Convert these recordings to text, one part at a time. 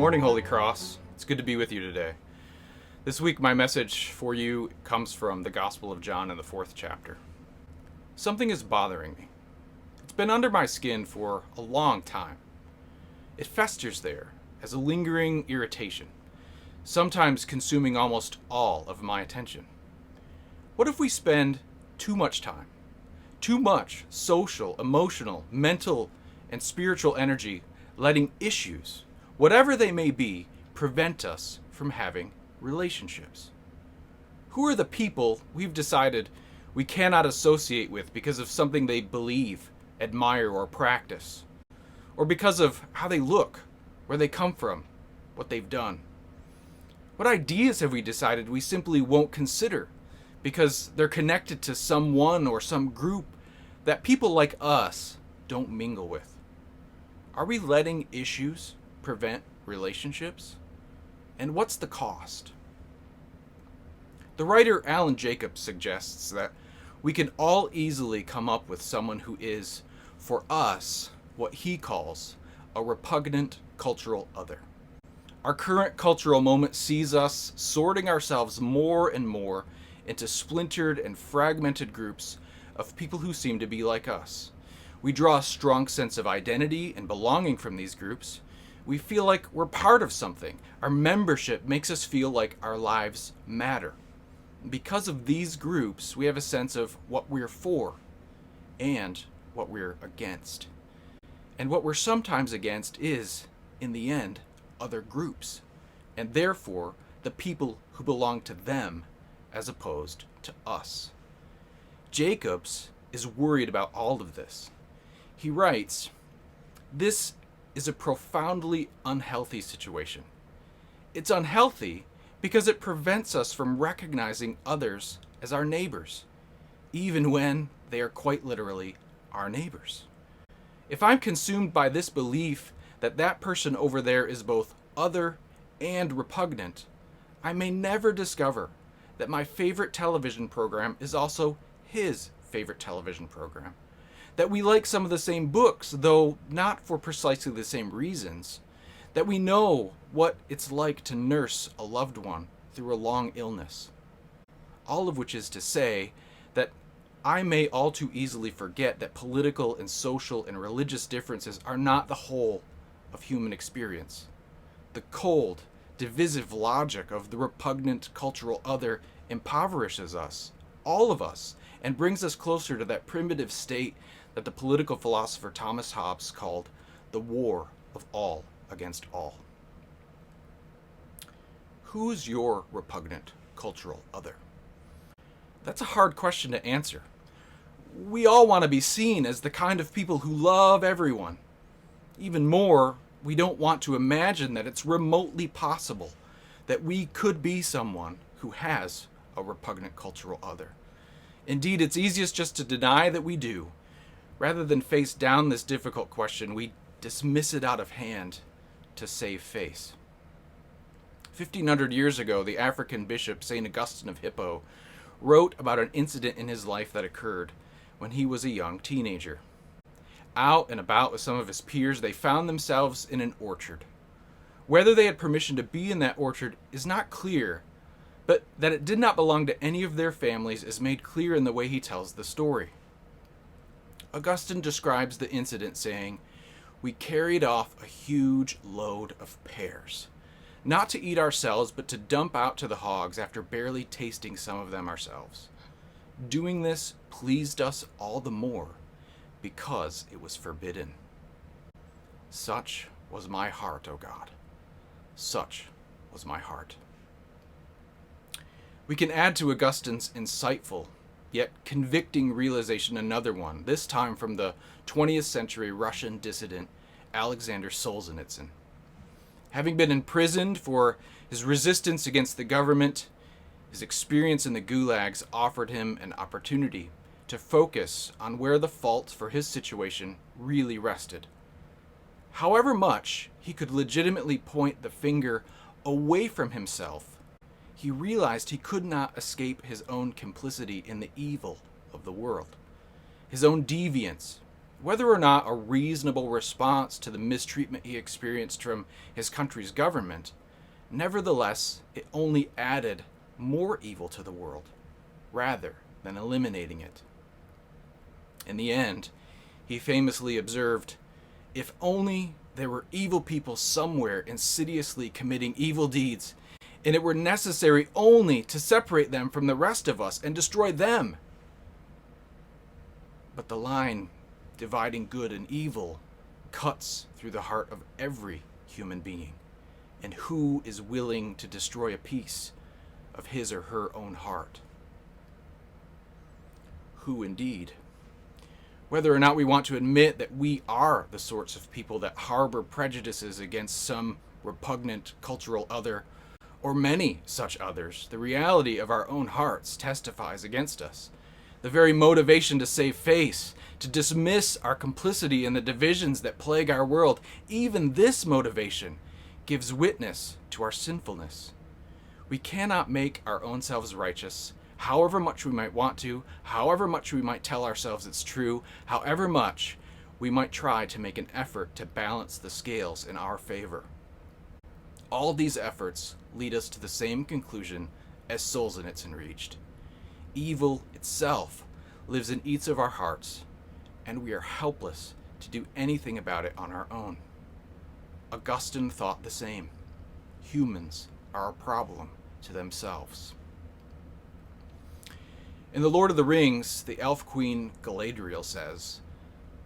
morning, Holy Cross. It's good to be with you today. This week, my message for you comes from the Gospel of John in the 4th chapter. Something is bothering me. It's been under my skin for a long time. It festers there as a lingering irritation, sometimes consuming almost all of my attention. What if we spend too much time, too much social, emotional, mental, and spiritual energy letting issues, whatever they may be, prevent us from having relationships? Who are the people we've decided we cannot associate with because of something they believe, admire, or practice? Or because of how they look, where they come from, what they've done? What ideas have we decided we simply won't consider because they're connected to someone or some group that people like us don't mingle with? Are we letting issues prevent relationships? And what's the cost? The writer Alan Jacobs suggests that we can all easily come up with someone who is, for us, what he calls a repugnant cultural other. Our current cultural moment sees us sorting ourselves more and more into splintered and fragmented groups of people who seem to be like us. We draw a strong sense of identity and belonging from these groups. We feel like we're part of something. Our membership makes us feel like our lives matter. Because of these groups, we have a sense of what we're for and what we're against. And what we're sometimes against is, in the end, other groups, and therefore the people who belong to them as opposed to us. Jacobs is worried about all of this. He writes, "This is a profoundly unhealthy situation. It's unhealthy because it prevents us from recognizing others as our neighbors, even when they are quite literally our neighbors. If I'm consumed by this belief that that person over there is both other and repugnant, I may never discover that my favorite television program is also his favorite television program. That we like some of the same books, though not for precisely the same reasons. That we know what it's like to nurse a loved one through a long illness. All of which is to say that I may all too easily forget that political and social and religious differences are not the whole of human experience. The cold, divisive logic of the repugnant cultural other impoverishes us, all of us, and brings us closer to that primitive state that the political philosopher Thomas Hobbes called the war of all against all." Who's your repugnant cultural other? That's a hard question to answer. We all want to be seen as the kind of people who love everyone. Even more, we don't want to imagine that it's remotely possible that we could be someone who has a repugnant cultural other. Indeed, it's easiest just to deny that we do. Rather than face down this difficult question, we dismiss it out of hand to save face. 1,500 years ago, the African bishop St. Augustine of Hippo wrote about an incident in his life that occurred when he was a young teenager. Out and about with some of his peers, they found themselves in an orchard. Whether they had permission to be in that orchard is not clear, but that it did not belong to any of their families is made clear in the way he tells the story. Augustine describes the incident saying, "We carried off a huge load of pears, not to eat ourselves, but to dump out to the hogs after barely tasting some of them ourselves. Doing this pleased us all the more because it was forbidden. Such was my heart, O God. Such was my heart." We can add to Augustine's insightful yet convicting realization another one, this time from the 20th century Russian dissident Alexander Solzhenitsyn. Having been imprisoned for his resistance against the government, his experience in the gulags offered him an opportunity to focus on where the fault for his situation really rested. However much he could legitimately point the finger away from himself, he realized he could not escape his own complicity in the evil of the world, his own deviance, whether or not a reasonable response to the mistreatment he experienced from his country's government, nevertheless, it only added more evil to the world, rather than eliminating it. In the end, he famously observed, "If only there were evil people somewhere insidiously committing evil deeds, and it were necessary only to separate them from the rest of us and destroy them." But the line dividing good and evil cuts through the heart of every human being. And who is willing to destroy a piece of his or her own heart? Who indeed? Whether or not we want to admit that we are the sorts of people that harbor prejudices against some repugnant cultural other, or many such others, the reality of our own hearts testifies against us. The very motivation to save face, to dismiss our complicity in the divisions that plague our world, even this motivation gives witness to our sinfulness. We cannot make our own selves righteous, however much we might want to, however much we might tell ourselves it's true, however much we might try to make an effort to balance the scales in our favor. All these efforts lead us to the same conclusion as Solzhenitsyn reached. Evil itself lives in each of our hearts, and we are helpless to do anything about it on our own. Augustine thought the same. Humans are a problem to themselves. In The Lord of the Rings, the elf queen Galadriel says,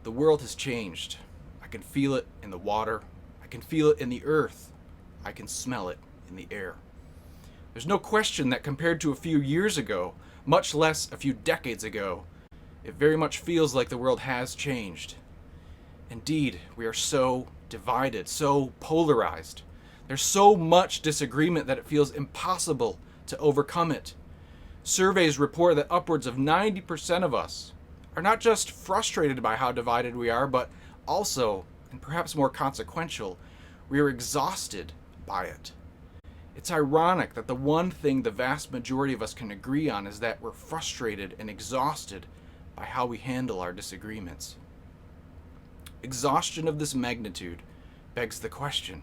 "The world has changed. I can feel it in the water. I can feel it in the earth. I can smell it in the air." There's no question that compared to a few years ago, much less a few decades ago, it very much feels like the world has changed. Indeed, we are so divided, so polarized. There's so much disagreement that it feels impossible to overcome it. Surveys report that upwards of 90% of us are not just frustrated by how divided we are, but also, and perhaps more consequential, we are exhausted by it. It's ironic that the one thing the vast majority of us can agree on is that we're frustrated and exhausted by how we handle our disagreements. Exhaustion of this magnitude begs the question,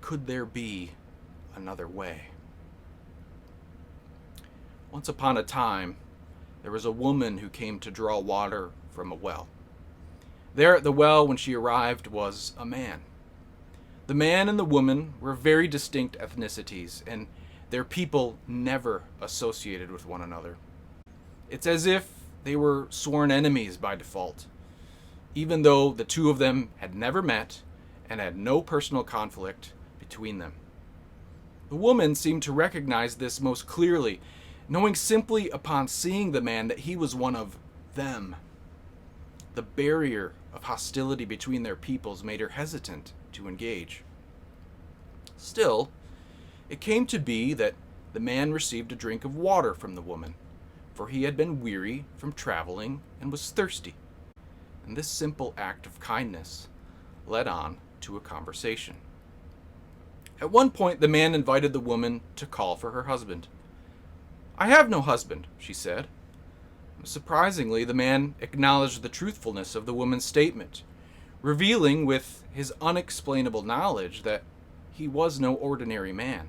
could there be another way? Once upon a time, there was a woman who came to draw water from a well. There at the well when she arrived was a man. The man and the woman were very distinct ethnicities, and their people never associated with one another. It's as if they were sworn enemies by default, even though the two of them had never met and had no personal conflict between them. The woman seemed to recognize this most clearly, knowing simply upon seeing the man that he was one of them. The barrier of hostility between their peoples made her hesitant to engage. Still, it came to be that the man received a drink of water from the woman, for he had been weary from traveling and was thirsty. And this simple act of kindness led on to a conversation. At one point, the man invited the woman to call for her husband. "I have no husband," she said. Surprisingly, the man acknowledged the truthfulness of the woman's statement, revealing with his unexplainable knowledge that he was no ordinary man.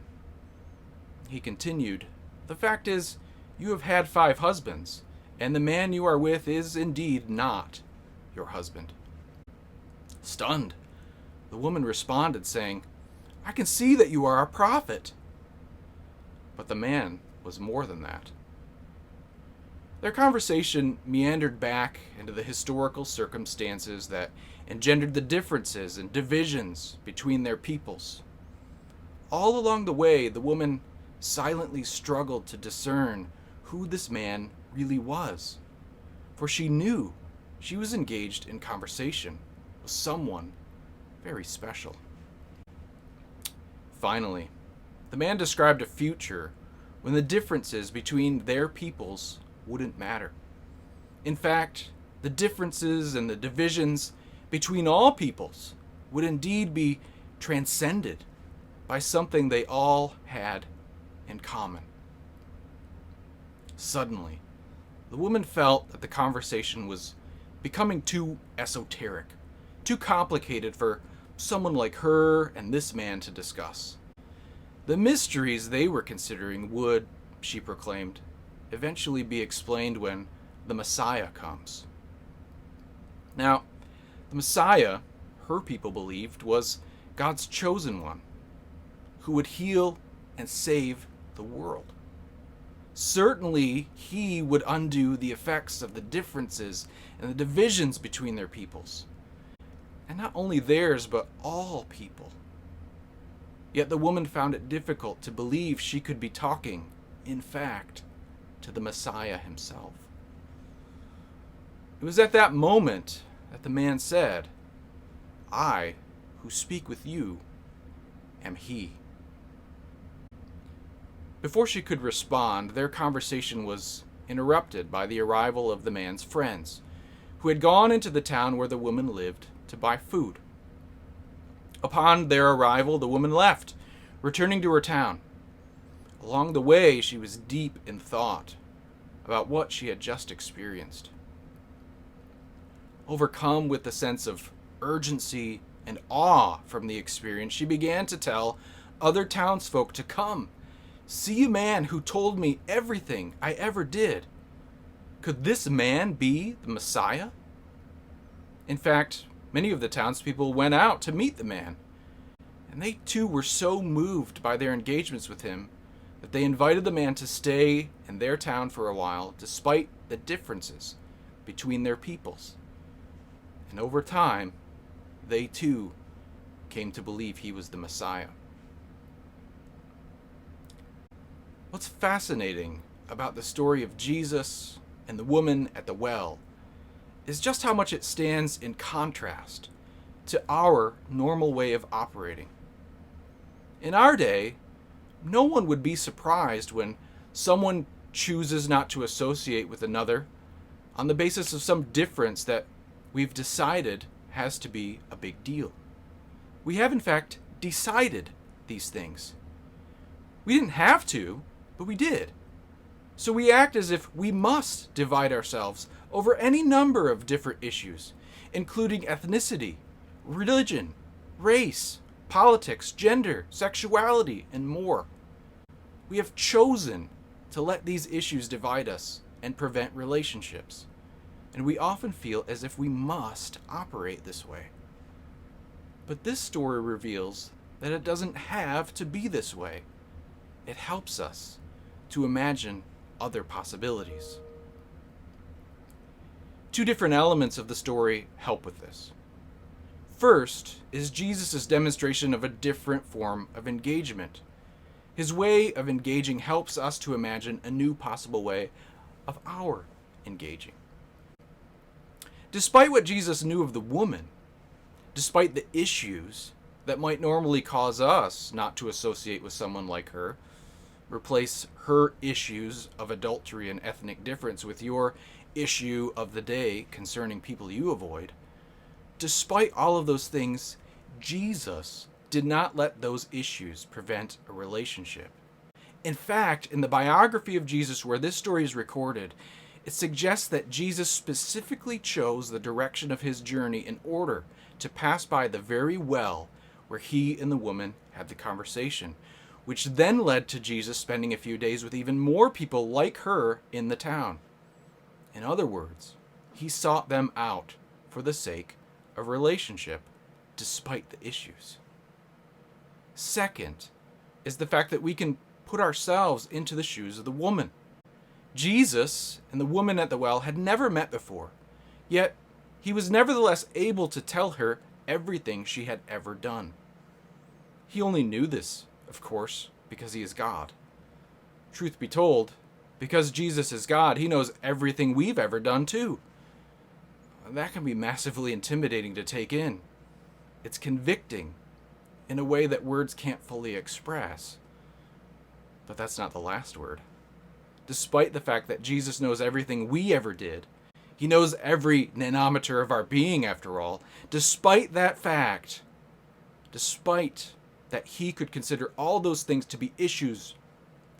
He continued, "The fact is, you have had 5 husbands, and the man you are with is indeed not your husband." Stunned, the woman responded, saying, "I can see that you are a prophet." But the man was more than that. Their conversation meandered back into the historical circumstances that engendered the differences and divisions between their peoples. All along the way, the woman silently struggled to discern who this man really was, for she knew she was engaged in conversation with someone very special. Finally, the man described a future when the differences between their peoples wouldn't matter. In fact, the differences and the divisions between all peoples would indeed be transcended by something they all had in common. Suddenly, the woman felt that the conversation was becoming too esoteric, too complicated for someone like her and this man to discuss. The mysteries they were considering would, she proclaimed, eventually be explained when the Messiah comes. Now, the Messiah, her people believed, was God's chosen one, who would heal and save the world. Certainly, he would undo the effects of the differences and the divisions between their peoples. And not only theirs, but all people. Yet the woman found it difficult to believe she could be talking, in fact, to the Messiah himself. It was at that moment that the man said, "I, who speak with you, am he." Before she could respond, their conversation was interrupted by the arrival of the man's friends, who had gone into the town where the woman lived to buy food. Upon their arrival, the woman left, returning to her town. Along the way, she was deep in thought about what she had just experienced. Overcome with the sense of urgency and awe from the experience, she began to tell other townsfolk to come. "See a man who told me everything I ever did. Could this man be the Messiah?" In fact, many of the townspeople went out to meet the man, and they too were so moved by their engagements with him that they invited the man to stay in their town for a while, despite the differences between their peoples. And over time, they too came to believe he was the Messiah. What's fascinating about the story of Jesus and the woman at the well is just how much it stands in contrast to our normal way of operating. In our day, no one would be surprised when someone chooses not to associate with another on the basis of some difference that we've decided has to be a big deal. We have, in fact, decided these things. We didn't have to, but we did. So we act as if we must divide ourselves over any number of different issues, including ethnicity, religion, race, politics, gender, sexuality, and more. We have chosen to let these issues divide us and prevent relationships, and we often feel as if we must operate this way. But this story reveals that it doesn't have to be this way. It helps us to imagine other possibilities. Two different elements of the story help with this. First is Jesus' demonstration of a different form of engagement. His way of engaging helps us to imagine a new possible way of our engaging. Despite what Jesus knew of the woman, despite the issues that might normally cause us not to associate with someone like her, replace her issues of adultery and ethnic difference with your issue of the day concerning people you avoid. Despite all of those things, Jesus did not let those issues prevent a relationship. In fact, in the biography of Jesus where this story is recorded, it suggests that Jesus specifically chose the direction of his journey in order to pass by the very well where he and the woman had the conversation, which then led to Jesus spending a few days with even more people like her in the town. In other words, he sought them out for the sake of relationship, despite the issues. Second is the fact that we can put ourselves into the shoes of the woman. Jesus and the woman at the well had never met before, yet he was nevertheless able to tell her everything she had ever done. He only knew this, of course, because he is God. Truth be told, because Jesus is God, he knows everything we've ever done too. That can be massively intimidating to take in. It's convicting in a way that words can't fully express. But that's not the last word. Despite the fact that Jesus knows everything we ever did, he knows every nanometer of our being after all, despite that fact, despite that he could consider all those things to be issues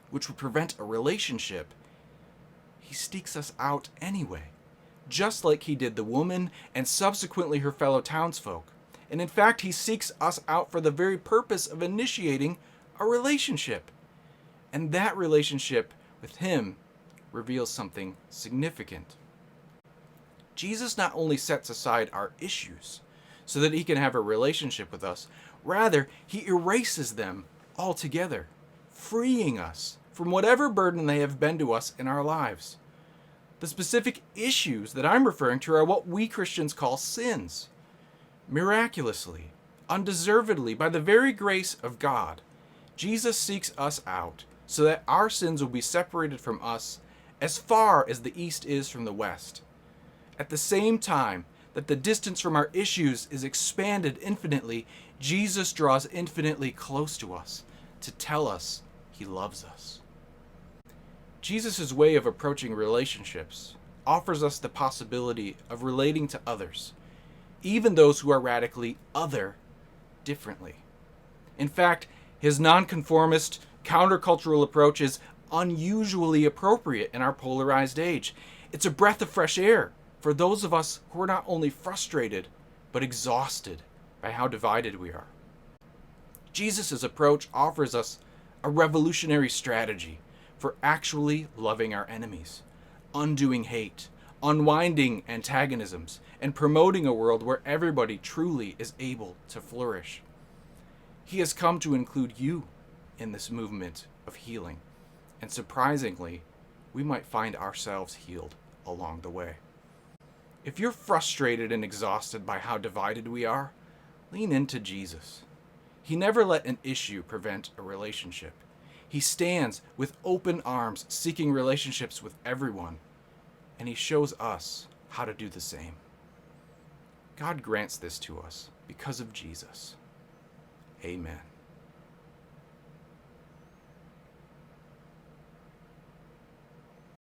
which would prevent a relationship, he seeks us out anyway, just like he did the woman and subsequently her fellow townsfolk. And in fact, he seeks us out for the very purpose of initiating a relationship. And that relationship with him reveals something significant. Jesus not only sets aside our issues so that he can have a relationship with us, rather, he erases them altogether, freeing us from whatever burden they have been to us in our lives. The specific issues that I'm referring to are what we Christians call sins. Miraculously, undeservedly, by the very grace of God, Jesus seeks us out so that our sins will be separated from us as far as the east is from the west. At the same time that the distance from our issues is expanded infinitely, Jesus draws infinitely close to us to tell us he loves us. Jesus' way of approaching relationships offers us the possibility of relating to others, even those who are radically other, differently. In fact, his nonconformist, countercultural approach is unusually appropriate in our polarized age. It's a breath of fresh air for those of us who are not only frustrated, but exhausted by how divided we are. Jesus' approach offers us a revolutionary strategy for actually loving our enemies, undoing hate, unwinding antagonisms, and promoting a world where everybody truly is able to flourish. He has come to include you in this movement of healing, and surprisingly, we might find ourselves healed along the way. If you're frustrated and exhausted by how divided we are, lean into Jesus. He never let an issue prevent a relationship. He stands with open arms, seeking relationships with everyone, and he shows us how to do the same. God grants this to us because of Jesus. Amen.